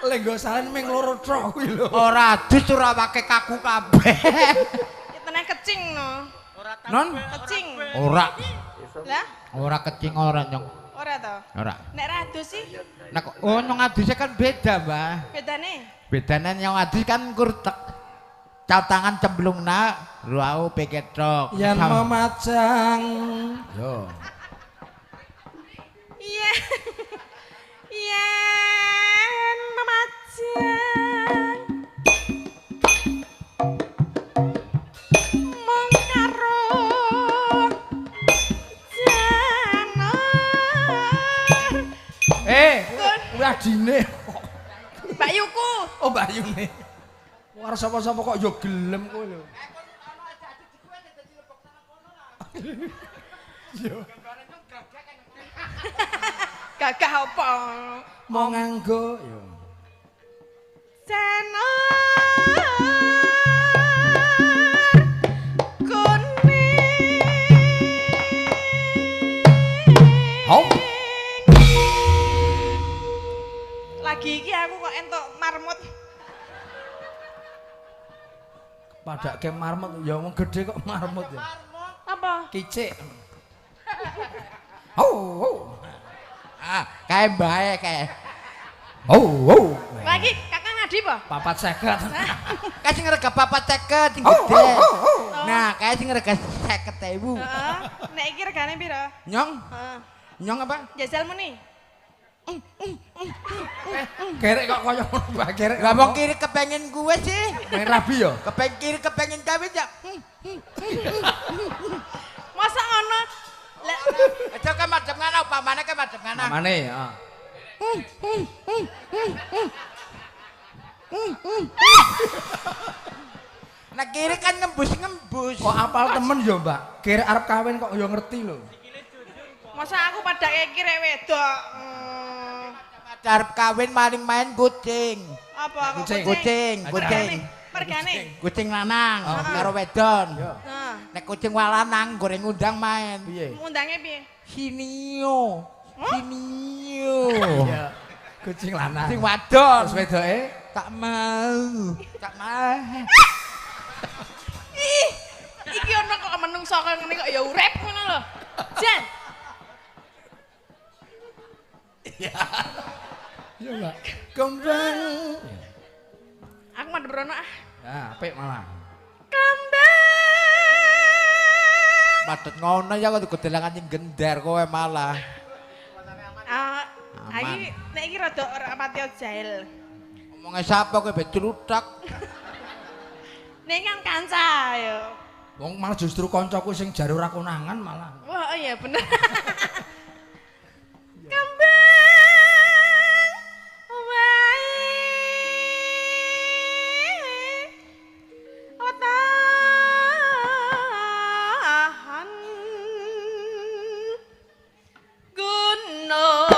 Lenggo salen ming loro tok kuwi lho. Ora adus ora pakai kaku kabeh. Ya tenang kecing no. Non? Kecing. Ora. Lah? Ora kecing ora nyong. Ora to? Ora. Nek radus sih Nah, nyong adusnya kan beda, Mbah. bedane. Bedanya nyong adus kan kurtek. Catangan cemplungna, ruau peketok. Yen memajang. Yo. Iya. Yen memajang. Mong karo jana. Kuwi adine. Mbak Yuku. Oh, Mbak Yune. Ora sapa-sapa kok yo gelem kowe lho. Yo. Gagah apa? Mau nganggo yo. Jana. Hop. Lagi iki aku kok entuk marmut. Padake marmut ya wong gedhe kok marmut ya. Apa? Kicik. Oh. Ah, kae bae kae. Oh. Lagi kakak ngadi apa? 450. Kae sing rega 450 sing gede. Nah, kae sing rega 50.000. Heeh. Nek iki regane piro? Nyong, Heeh. nyong apa? Jajalmu nih. Gerek kok koyo ngono, Mbak. Gerek. Lah wong kiri kepengin gue sih. Main rabi yo. Kepengin kiri kepengin cawe ya. Masa ngono? Lah Aja ke madhep ngana upamane ke madhep ngana. Mamane, heeh. Nah kiri kan ngembus-ngembus. Kok apal temen yo, Mbak. Gerek arep kawin kok yo ngerti lho. masa aku pada kira wedok. Arep kawin maling main kucing. Apa kok Kucing. Kucing, kucing. Mergane. Kucing lanang karo wedon. Heeh. Nek kucing lanang goreng undang main. Piye? Ngundange piye? Sinio. Sinio. Iya. Kucing lanang. Sing wadon. Terus wedoke Tak mau. Tak mau. Ih, iki ono kok menungso kaya ngene kok ya urip ngono lho. Jan. Iya, Mbak. Kembang. Aku mah debrono ah. Nah, apik malah. Kembang. Padet ngono ya kok gedelangan sing gender kowe malah. Iki nek iki rada ora pati jail. Ngomongnya siapa kowe bet cluthak. Nek kan kanca ya. Wong malah justru kancaku sing jare ora konangan malah. Wah, iya bener. Kembang wae otahan gunung.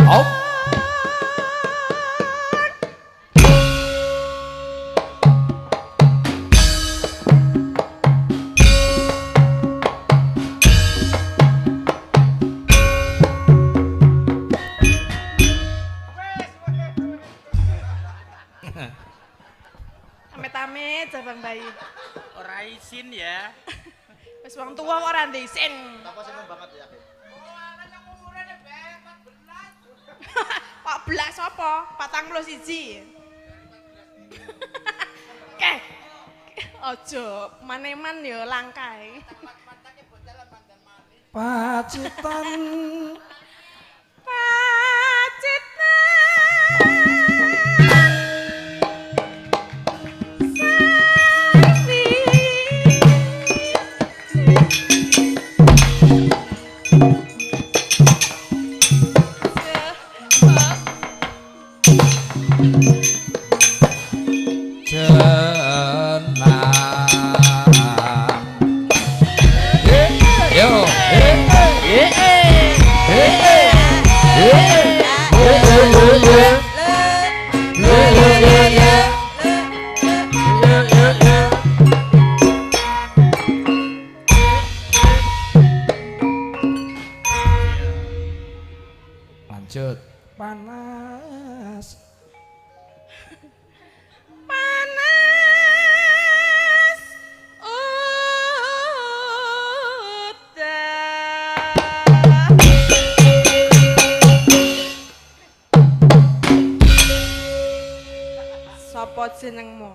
Hop. Amit-amit cabang bayi. Ora isin ya. Wis wong tuwa kok ora ndisin. Apa seneng banget ya? 14 apa? 41. Keh. Aja maneman ya langkae. Pacitan. Yo. Jut. Panas. Panas udan. Sapa jenengmu?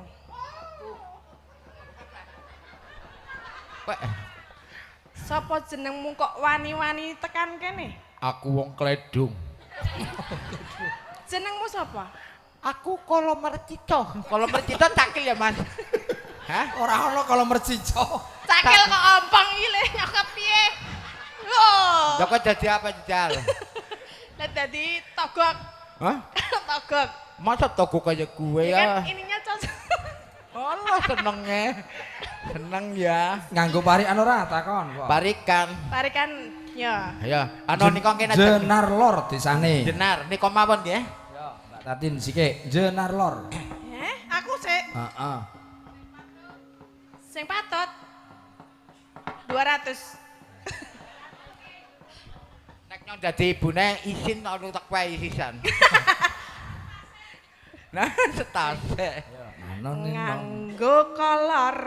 Wek, Sapa jenengmu kok wani-wani tekan kene? aku wong Kledung. Jenengmu sapa? Aku kala mercito. Kala mercito cakil ya, Mas. Hah? Ora ana kalau mercico. Cakil kok ompong iki le nyokap piye? Loh. Lah kok dadi apa jajal? Lah dadi togok. Hah? Togok. Masa toko kayak gue Ya kan ya? ininya cocok. Allah senengnya. Seneng ya. Nganggo parikan ora takon kok. Barikan. Tarikan ya. Ya, anu nika kene Jenar Lor desane. Jenar niku mawon nggih. Yo, Mbak Tatin sike Jenar Lor. Aku sik Heeh. sing patut 200. Nek nyong dadi ibune isin anu tak wae sisan. Nah, setase. Anu ning Nganggo kolor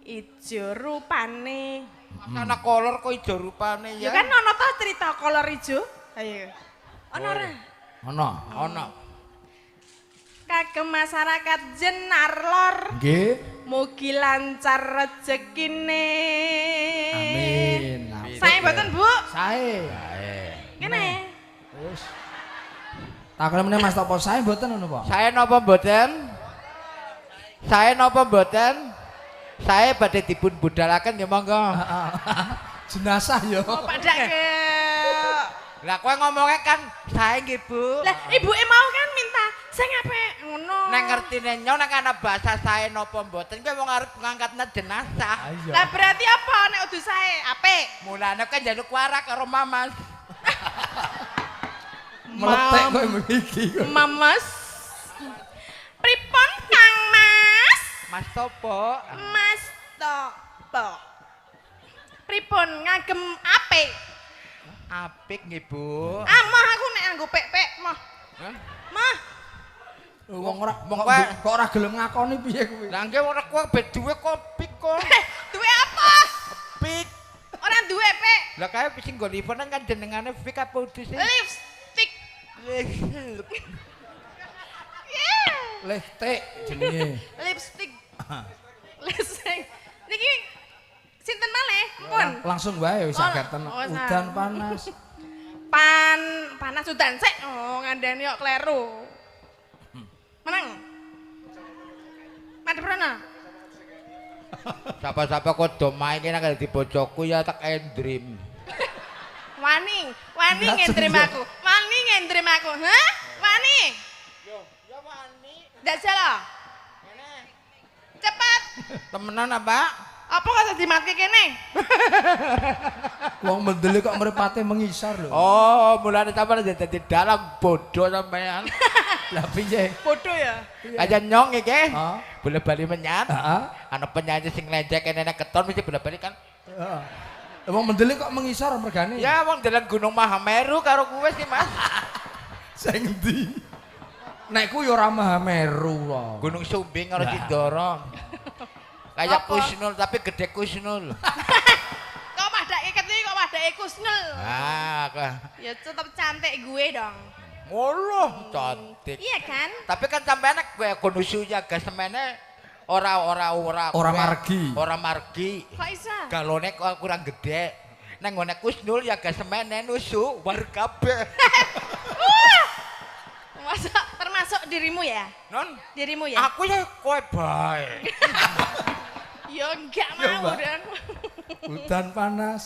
ijo rupane. Ana kolor kok ijo rupane Ya ya. kan ono ta cerita kolor ijo? Ayo. Ono ora? Ono. Ono. Kagem masyarakat Jenar Lor. Nggih. Mugi lancar rezekine. Amin. Saya mboten, Bu. Sae. Kene. Wis. Takon meneh Mas Topo sae mboten ngono, Pak? Saya napa mboten? Saya napa mboten? Saya badhe dipun budalaken ya monggo. Jenazah yo. Oh, padake. Lah kowe ngomongnya kan saya nggih, Bu. Lah, ibuke mau kan minta sing apik ngono. Nek ngertine nyo nek ana bahasa saya napa mboten kowe wong arep ngangkatna jenazah. Ayo. Lah berarti apa nek udu sae apik? Mulane kan njaluk warak karo Mamas. Meletek kowe mriki. Mamas. Pripun Kang Mas? Mas Topo. Mas Topo. Pripun ngagem apik? Apik nggih, Bu. Ah, mah aku nek nganggo pek-pek mah. Hah? Mah. Wong ora Wong kok ora gelem ngakoni piye kuwi. Lah nggih ora kowe ben duwe kopik kok. Duwe apa? Pik. Ora duwe pek. Lah kae sing nggo liponan kan jenengane Fik apa udah sih? Lipstick. Yeah. Lehtek jenenge. Lipstick. Lipstick. Niki sinten malih? Pun. Langsung wae wis Oh, agatan oh, udan panas. Panas udan sik. Oh, ngandani kok kleru. Menang. Madhep rono. Sapa-sapa kok do main kene dadi bojoku ya tak endrim. Wani Nggak ngendrim senjol. aku. Wani ngendrim aku. Hah? Wani. Yo, ya wani. Ndak salah. Cepat. Temenan apa? Apa kok dadi mati kene? Wong mendele kok mripate mengisar lho. Oh, mulane sampean dadi dalang bodoh sampean. Lah piye? Bodoh ya. Kaya nyong iki. Heeh. Boleh bali menyat. Heeh. Ana penyanyi sing lecek enek keton mesti boleh bali kan. Heeh. Wong mendele kok mengisar mergane. Ya wong dalan Gunung Mahameru karo kowe sih, Mas. Sing endi? Nek ku yo ora Mahameru lho. Gunung Sumbing karo Sindoro. Kayak Kusnul tapi gede Kusnul. Kok padake ketui kok padake kusnul. Ah, Ya tetep cantik gue dong. ngono cantik. Iya kan? Tapi kan sampean nek kowe konusu jaga semene ora Ora margi. Ora margi. Kok iso? Galone kok kurang gede. Nang ngene Kusnul ya ga semene nusu war kabeh. Termasuk dirimu ya? Non, Dirimu ya? aku ya kowe bae. Ya enggak Ya, mau Mbak. dan. Udan panas.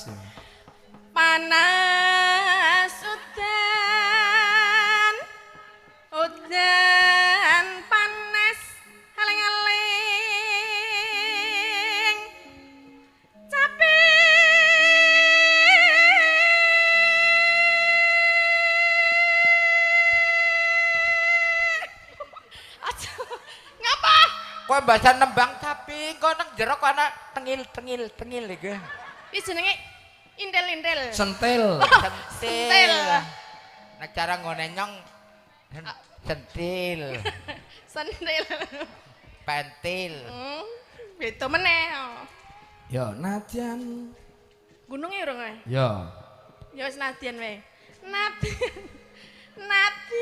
Panas udan. Udan panas aling-aling. Capek. Ngapa? Kowe bahasa nembang tapi kok nang jero kok ana tengil iki. Iki jenenge intel-intel. Sentil. Sentil. Nek cara ngone nyong sentil, Sentil. pentil. Beda meneh. Ya nadyan. Gununge urung kowe? Ya. Ya wis nadyan wae. Nadyan. Nadyan.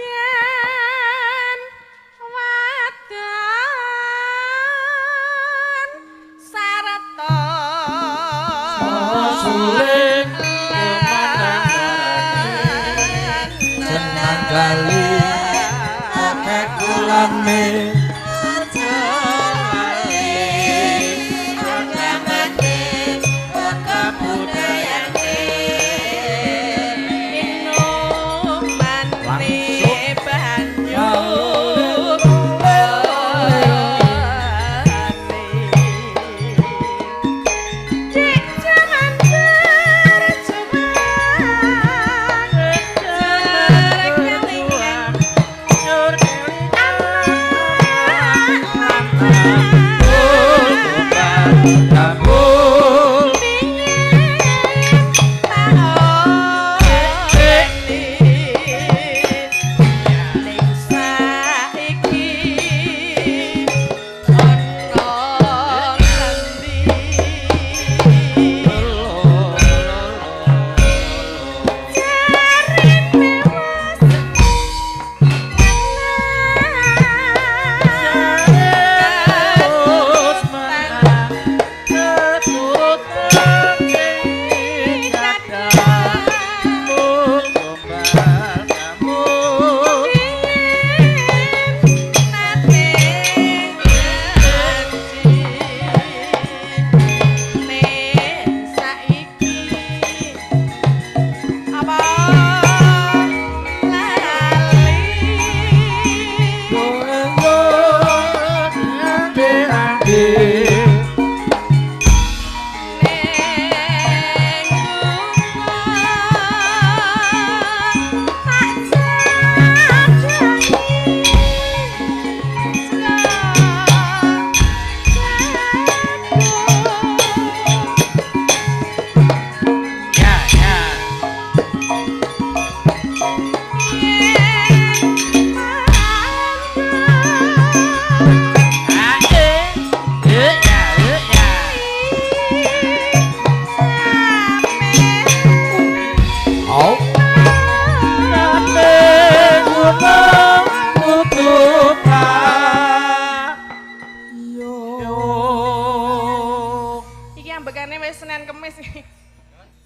Wadon. Sarata. Suling senang kali akeh kulane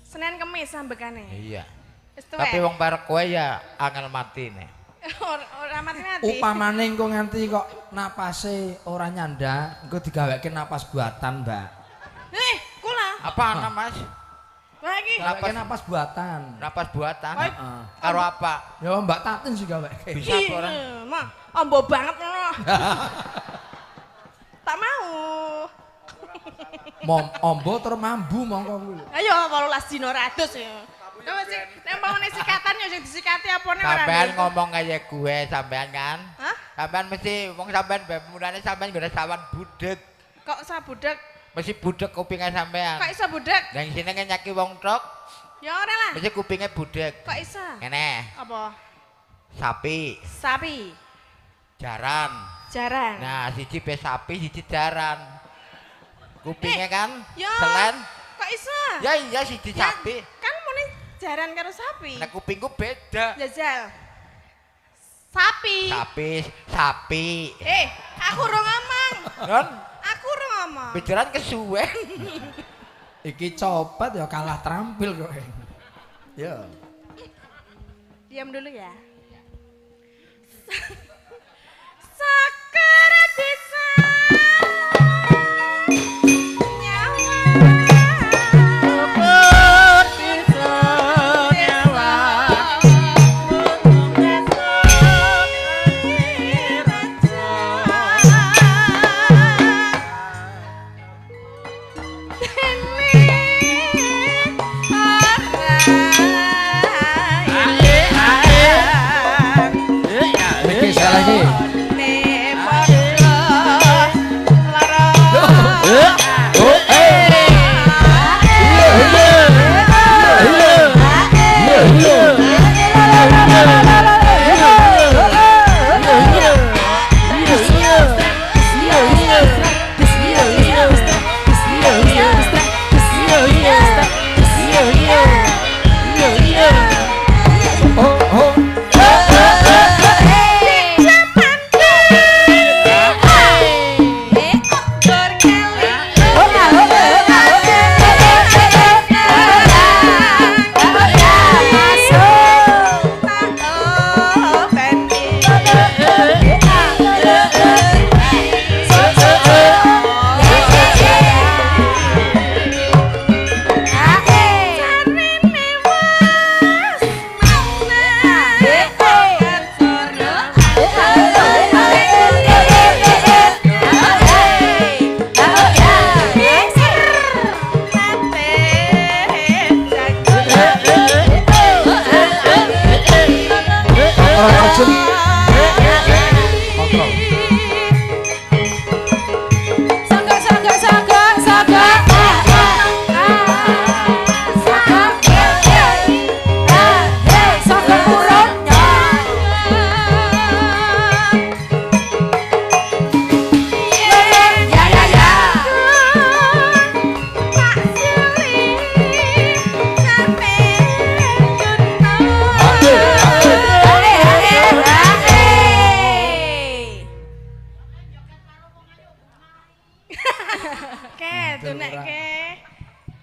Senin Kemis ambekane. Iya. Wis tuwek. Tapi wong barek kowe ya angel matine. Ora mati-mati. Upamane engko nganti kok napase ora nyanda, engko digaweke napas buatan, Mbak. Kula. Apa Mas? Wah iki. Gaweke napas buatan. Napas buatan. Heeh. Karo apa? Ya Mbak Tatin sih gaweke. Bisa apa orang? Mah, ombo banget ngono. Tak mau. Ombo terus mambu mongko kuwi. Ayo 18 dina ratus ya. Nek pamane sikatan ya sing disikati apane ora. Sampean ngomong kaya gue sampean kan? Hah? Sampean mesti wong sampean mulane sampean ngene sawan budek. Kok sabudek? Mesti budek kupinge sampean. Kok iso budek? Nang sini nyaki wong tok, Ya ora lah. mesti kupinge budek. Kok iso? Ngene, Apa? sapi, Sapi, jaran. jaran. Nah, siji be sapi, siji jaran. Kupinge kan? Ya. Selen. Kok iso? Ya iya siji sapi. Kan muni jaran karo sapi. Nek kupingku beda. Jajal. Sapi. Sapi. Aku ora ngomong. Kan? Aku ora ngomong. Bicaran kesuwen. Iki copet ya kalah terampil kok. Ya. Diam dulu ya. Sakar bisa lagi. Lara.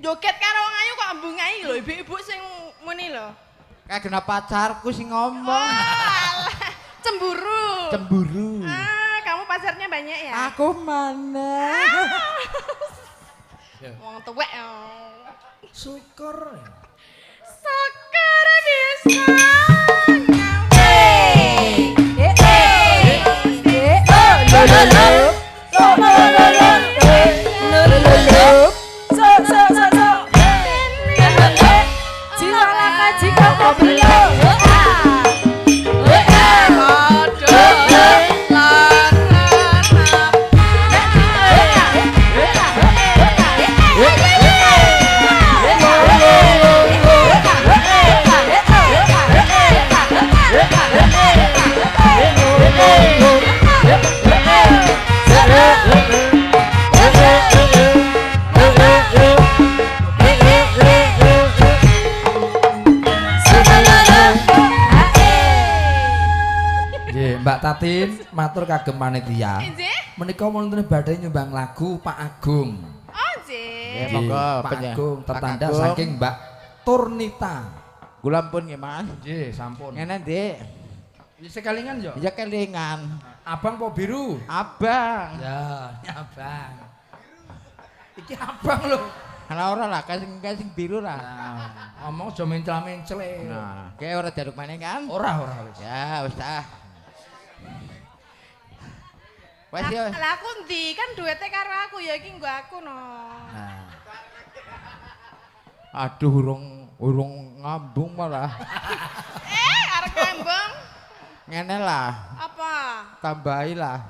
Joget karo wong ayu kok embungai lho ibu-ibu sing muni lho. Kayak kena pacarku sing Oh, ngomong. alah. Cemburu. Cemburu. Kamu pacarnya banyak ya? Aku mana? Wong tuwek. Syukur. Syukur bisa. Mbak Tatin, matur kagem panitia. Nggih. Menika wonten badhe nyumbang lagu Pak Agung. Oh, nggih. Ya, monggo, Pak penyanyi. Agung tertanda Pak Agung. saking Mbak Turnita. Kula pun nggih, Mas. Nggih, sampun. Ngene, Dik. Wis sekalingan yo. Ya kelingan. Abang po biru? Abang. Ya, ini abang. Iki abang lho. Ana ora lah kasing biru lah. Nah, ngomong aja mencel-mencel e. Nah, kayak ora jaluk maneh kan? Ora wis. Ya, wis ah. Wes yo. Lah aku ndi kan duwete karo aku ya iki nggo aku no. Nah, Aduh urung ngambung malah. Arep kembang. Ngene lah, Apa? tambahi lah.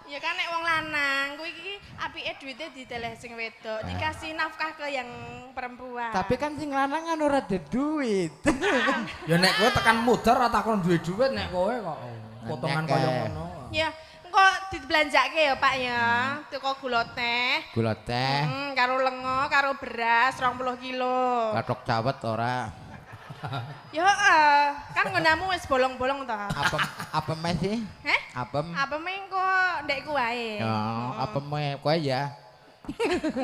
Ya kan nek wong lanang kuwi iki apike duwite diteleh sing wedok, dikasih nafkah ke yang perempuan. Tapi kan sing lanang kan ora ada duit. ya nek kowe tekan mudar ora takon duwe duit nek kowe kok potongan kaya ngono. ya engko dibelanjake ya Pak ya. Teko gula teh. Gula teh, Karo lengo, karo beras 20 kilo. kathok cawet ora. Ya kan ngonamu wis bolong-bolong to. Apa mes sih? Heh? Apem. Apa mengko ndekku wae. Ya, apa me kowe ya.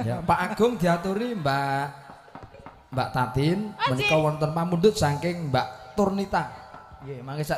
Ya, Pak Agung diaturi Mbak Tatin Oh, menika wonten pamundhut saking Mbak Turnita. Nggih, mangke sak